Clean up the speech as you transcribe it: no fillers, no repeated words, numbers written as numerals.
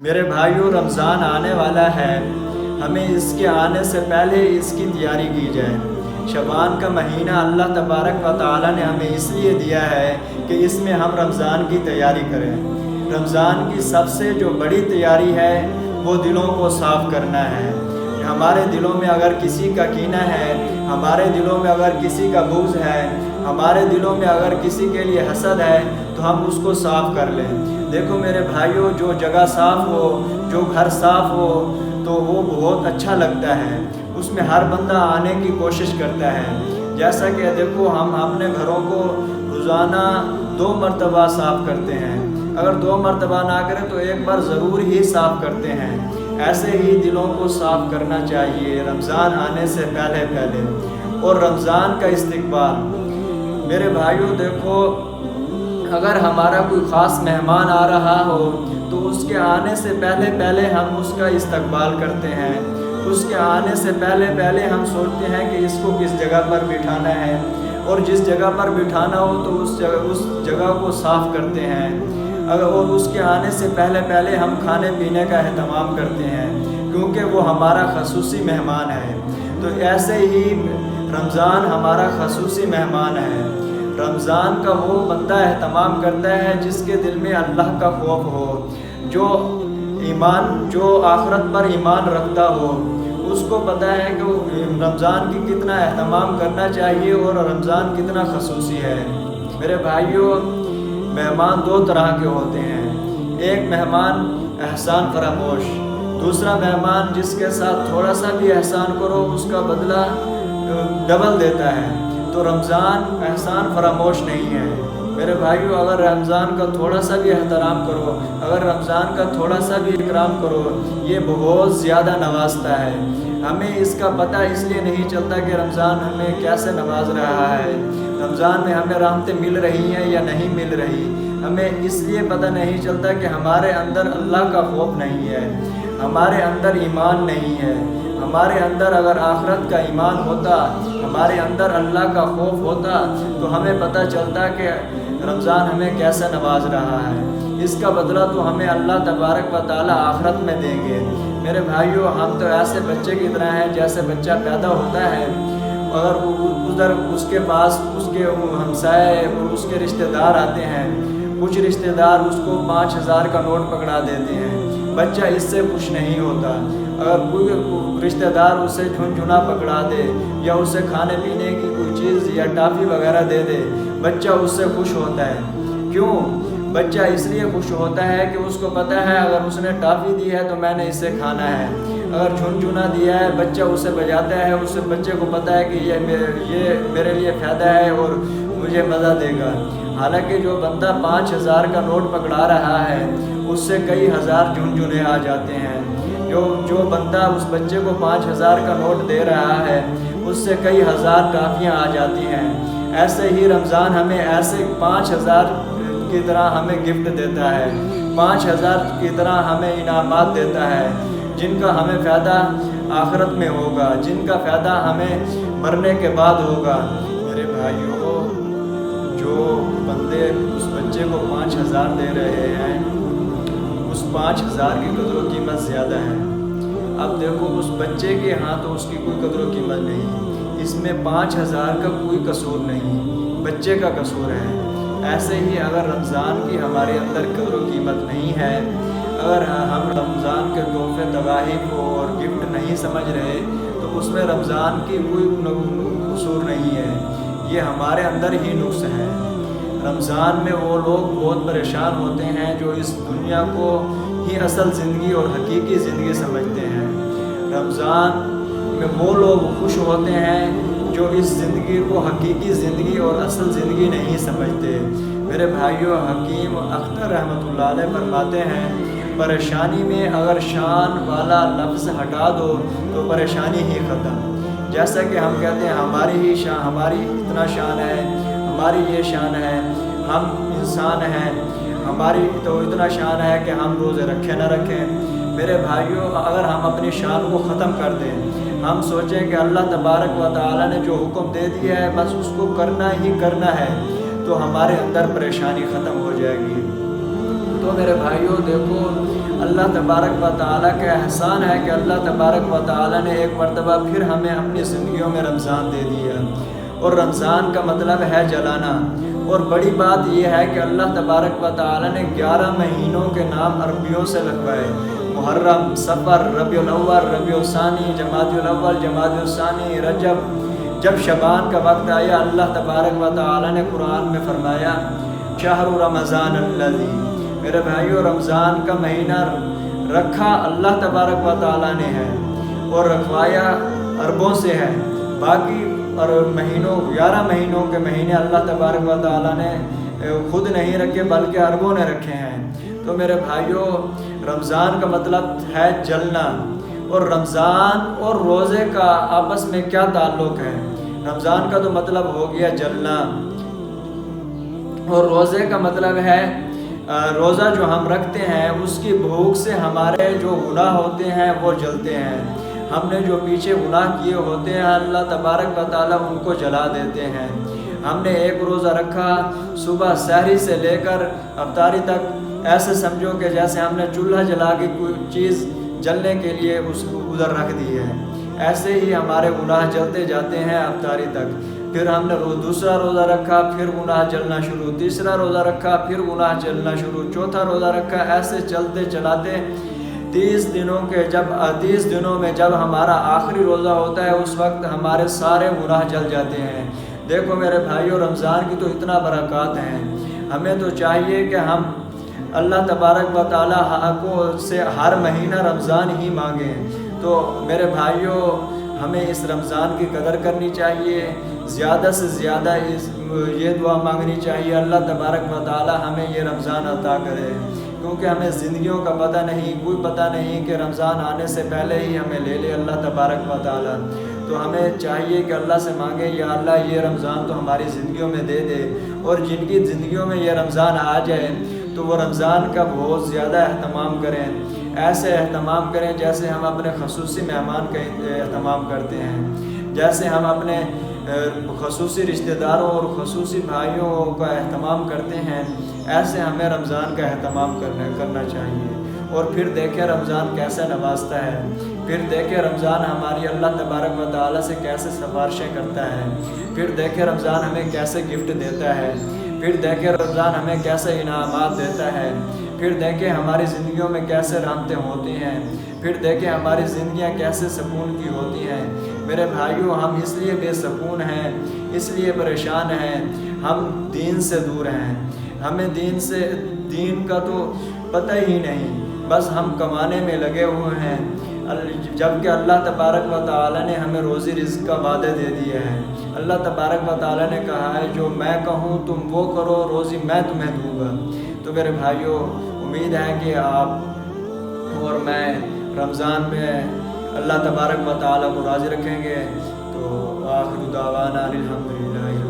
میرے بھائیوں، رمضان آنے والا ہے، ہمیں اس کے آنے سے پہلے اس کی تیاری کی جائے۔ شعبان کا مہینہ اللہ تبارک و تعالی نے ہمیں اس لیے دیا ہے کہ اس میں ہم رمضان کی تیاری کریں۔ رمضان کی سب سے جو بڑی تیاری ہے وہ دلوں کو صاف کرنا ہے۔ ہمارے دلوں میں اگر کسی کا کینہ ہے، ہمارے دلوں میں اگر کسی کا بغض ہے، ہمارے دلوں میں اگر کسی کے لیے حسد ہے تو ہم اس کو صاف کر لیں۔ دیکھو میرے بھائیوں، جو جگہ صاف ہو، جو گھر صاف ہو تو وہ بہت اچھا لگتا ہے، اس میں ہر بندہ آنے کی کوشش کرتا ہے۔ جیسا کہ دیکھو ہم اپنے گھروں کو روزانہ 2 مرتبہ صاف کرتے ہیں، اگر 2 مرتبہ نہ کریں تو ایک بار ضرور ہی صاف کرتے ہیں۔ ایسے ہی دلوں کو صاف کرنا چاہیے رمضان آنے سے پہلے۔ اور رمضان کا استقبال، میرے بھائیوں دیکھو، اگر ہمارا کوئی خاص مہمان آ رہا ہو تو اس کے آنے سے پہلے ہم اس کا استقبال کرتے ہیں۔ اس کے آنے سے پہلے ہم سوچتے ہیں کہ اس کو کس جگہ پر بٹھانا ہے، اور جس جگہ پر بٹھانا ہو تو اس جگہ کو صاف کرتے ہیں۔ اور اس کے آنے سے پہلے ہم کھانے پینے کا اہتمام کرتے ہیں، کیونکہ وہ ہمارا خصوصی مہمان ہے۔ تو ایسے ہی رمضان ہمارا خصوصی مہمان ہے۔ رمضان کا وہ بندہ اہتمام کرتا ہے جس کے دل میں اللہ کا خوف ہو، جو آخرت پر ایمان رکھتا ہو، اس کو پتہ ہے کہ رمضان کی کتنا اہتمام کرنا چاہیے اور رمضان کتنا خصوصی ہے۔ میرے بھائیوں، مہمان 2 طرح کے ہوتے ہیں، ایک مہمان احسان فراموش، دوسرا مہمان جس کے ساتھ تھوڑا سا بھی احسان کرو اس کا بدلہ ڈبل دیتا ہے۔ تو رمضان احسان فراموش نہیں ہے۔ میرے بھائیوں، اگر رمضان کا تھوڑا سا بھی احترام کرو، اگر رمضان کا تھوڑا سا بھی اکرام کرو، یہ بہت زیادہ نوازتا ہے۔ ہمیں اس کا پتہ اس لیے نہیں چلتا کہ رمضان ہمیں کیسے نواز رہا ہے، رمضان میں ہمیں رحمتیں مل رہی ہیں یا نہیں مل رہی۔ ہمیں اس لیے پتہ نہیں چلتا کہ ہمارے اندر اللہ کا خوف نہیں ہے، ہمارے اندر ایمان نہیں ہے۔ ہمارے اندر اگر آخرت کا ایمان ہوتا، ہمارے اندر اللہ کا خوف ہوتا تو ہمیں پتہ چلتا کہ رمضان ہمیں کیسا نواز رہا ہے۔ اس کا بدلہ تو ہمیں اللہ تبارک و تعالی آخرت میں دیں گے۔ میرے بھائیوں، ہم تو ایسے بچے کی طرح ہیں جیسے بچہ پیدا ہوتا ہے، اگر ادھر اس کے پاس اس کے ہمسائے اور اس کے رشتہ دار آتے ہیں، کچھ رشتہ دار اس کو 5000 کا نوٹ پکڑا دیتے ہیں، بچہ اس سے خوش نہیں ہوتا۔ اگر کوئی رشتہ دار اسے جھنجھنا پکڑا دے یا اسے کھانے پینے کی کوئی چیز یا ٹافی وغیرہ دے دے، بچہ اس سے خوش ہوتا ہے۔ کیوں؟ بچہ اس لیے خوش ہوتا ہے کہ اس کو پتہ ہے اگر اس نے ٹافی دی ہے تو میں نے اسے کھانا ہے، اگر جھنجھنا دیا ہے بچہ اسے بجاتا ہے، اس بچے کو پتہ ہے کہ یہ میرے لیے فائدہ ہے اور مجھے مزہ دے گا۔ حالانکہ جو بندہ 5000 کا نوٹ پکڑا رہا ہے اس سے کئی ہزار جھنجھنے آ جاتے ہیں۔ جو بندہ اس بچے کو 5000 کا نوٹ دے رہا ہے اس سے کئی ہزار ٹافیاں آ جاتی ہیں۔ ایسے ہی رمضان ہمیں ایسے 5000 کی طرح ہمیں گفٹ دیتا ہے، 5000 کی طرح ہمیں انعامات دیتا ہے، جن کا ہمیں فائدہ آخرت میں ہوگا، جن کا فائدہ ہمیں مرنے کے بعد ہوگا۔ میرے بھائیوں، جو بندے اس بچے کو 5000 دے رہے ہیں، اس 5000 کی قدر و قیمت زیادہ ہے۔ اب دیکھو اس بچے کے ہاں تو اس کی کوئی قدر و قیمت نہیں، اس میں 5000 کا کوئی قصور نہیں، بچے کا قصور ہے۔ ایسے ہی اگر رمضان کی ہمارے اندر قدر و قیمت نہیں ہے، اگر ہم رمضان کے تحفے تحائف کو اور گفٹ نہیں سمجھ رہے تو اس میں رمضان کی کوئی قصور نہیں ہے، یہ ہمارے اندر ہی نقص ہے۔ رمضان میں وہ لوگ بہت پریشان ہوتے ہیں جو اس دنیا کو ہی اصل زندگی اور حقیقی زندگی سمجھتے ہیں۔ رمضان میں وہ لوگ خوش ہوتے ہیں جو اس زندگی کو حقیقی زندگی اور اصل زندگی نہیں سمجھتے۔ میرے بھائیوں، حکیم اختر رحمۃ اللہ علیہ فرماتے ہیں، پریشانی میں اگر شان والا لفظ ہٹا دو تو پریشانی ہی ختم۔ جیسا کہ ہم کہتے ہیں ہماری اتنا شان ہے، ہماری یہ شان ہے، ہم انسان ہیں، ہماری تو اتنا شان ہے کہ ہم روزے رکھیں نہ رکھیں۔ میرے بھائیوں، اگر ہم اپنی شان کو ختم کر دیں، ہم سوچیں کہ اللہ تبارک و تعالی نے جو حکم دے دیا ہے بس اس کو کرنا ہی کرنا ہے، تو ہمارے اندر پریشانی ختم ہو جائے گی۔ تو میرے بھائیوں دیکھو، اللہ تبارک و تعالیٰ کا احسان ہے کہ اللہ تبارک و تعالیٰ نے ایک مرتبہ پھر ہمیں اپنی زندگیوں میں رمضان دے دیا، اور رمضان کا مطلب ہے جلانا۔ اور بڑی بات یہ ہے کہ اللہ تبارک و تعالیٰ نے 11 مہینوں کے نام عربیوں سے لگوائے: محرم، صفر، ربیع الاول، ربیع الثانی، جمادی الاول، جمادی الثانی، رجب۔ جب شعبان کا وقت آیا، اللہ تبارک و تعالیٰ نے قرآن میں فرمایا شہر رمضان الذی، میرے بھائیو رمضان کا مہینہ رکھا اللہ تبارک و تعالیٰ نے ہے، اور رکھوایا عربوں سے ہے۔ باقی اور مہینوں 11 مہینوں کے مہینے اللہ تبارک و تعالیٰ نے خود نہیں رکھے بلکہ عربوں نے رکھے ہیں۔ تو میرے بھائیوں، رمضان کا مطلب ہے جلنا، اور رمضان اور روزے کا آپس میں کیا تعلق ہے؟ رمضان کا تو مطلب ہو گیا جلنا، اور روزے کا مطلب ہے روزہ جو ہم رکھتے ہیں اس کی بھوک سے ہمارے جو گناہ ہوتے ہیں وہ جلتے ہیں۔ ہم نے جو پیچھے گناہ کیے ہوتے ہیں اللہ تبارک و تعالیٰ ان کو جلا دیتے ہیں۔ ہم نے ایک روزہ رکھا، صبح سحری سے لے کر افطاری تک، ایسے سمجھو کہ جیسے ہم نے چولہا جلا کے کوئی چیز جلنے کے لیے اس کو ادھر رکھ دی ہے، ایسے ہی ہمارے گناہ جلتے جاتے ہیں افطاری تک۔ پھر ہم نے دوسرا روزہ رکھا، پھر گناہ جلنا شروع، تیسرا روزہ رکھا، پھر گناہ جلنا شروع، چوتھا روزہ رکھا، ایسے چلتے چلاتے 30 دنوں میں جب ہمارا آخری روزہ ہوتا ہے اس وقت ہمارے سارے گناہ جل جاتے ہیں۔ دیکھو میرے بھائیو، رمضان کی تو اتنا برکات ہیں، ہمیں تو چاہیے کہ ہم اللہ تبارک و تعالیٰ سے ہر مہینہ رمضان ہی مانگیں۔ تو میرے بھائیو، ہمیں اس رمضان کی قدر کرنی چاہیے، زیادہ سے زیادہ یہ دعا مانگنی چاہیے اللہ تبارک و تعالیٰ ہمیں یہ رمضان عطا کرے، کیونکہ ہمیں زندگیوں کا پتہ نہیں، کوئی پتہ نہیں کہ رمضان آنے سے پہلے ہی ہمیں لے لے اللہ تبارک و تعالیٰ۔ تو ہمیں چاہیے کہ اللہ سے مانگیں، یا اللہ یہ رمضان تو ہماری زندگیوں میں دے دے، اور جن کی زندگیوں میں یہ رمضان آ جائے تو وہ رمضان کا بہت زیادہ اہتمام کریں، ایسے اہتمام کریں جیسے ہم اپنے خصوصی مہمان کا اہتمام کرتے ہیں، جیسے ہم اپنے خصوصی رشتہ داروں اور خصوصی بھائیوں کا اہتمام کرتے ہیں، ایسے ہمیں رمضان کا اہتمام کرنا چاہیے۔ اور پھر دیکھیں رمضان کیسے نوازتا ہے، پھر دیکھیں رمضان ہماری اللہ تبارک و تعالیٰ سے کیسے سفارشیں کرتا ہے، پھر دیکھیں رمضان ہمیں کیسے گفٹ دیتا ہے، پھر دیکھیں رمضان ہمیں کیسے انعامات دیتا ہے، پھر دیکھیں ہماری زندگیوں میں کیسے رحمتیں ہوتی ہیں، پھر دیکھیں ہماری زندگیاں کیسے سکون کی ہوتی ہیں۔ میرے بھائیوں، ہم اس لیے بے سکون ہیں، اس لیے پریشان ہیں، ہم دین سے دور ہیں، ہمیں دین کا تو پتہ ہی نہیں، بس ہم کمانے میں لگے ہوئے ہیں، جبکہ اللہ تبارک و تعالیٰ نے ہمیں روزی رزق کا وعدہ دے دیا ہے۔ اللہ تبارک و تعالیٰ نے کہا ہے جو میں کہوں تم وہ کرو، روزی میں تمہیں دوں گا۔ تو میرے بھائیوں، امید ہے کہ آپ اور میں رمضان میں اللہ تبارک و تعالیٰ کو راضی رکھیں گے۔ تو آخر دعوانا الحمدللہ۔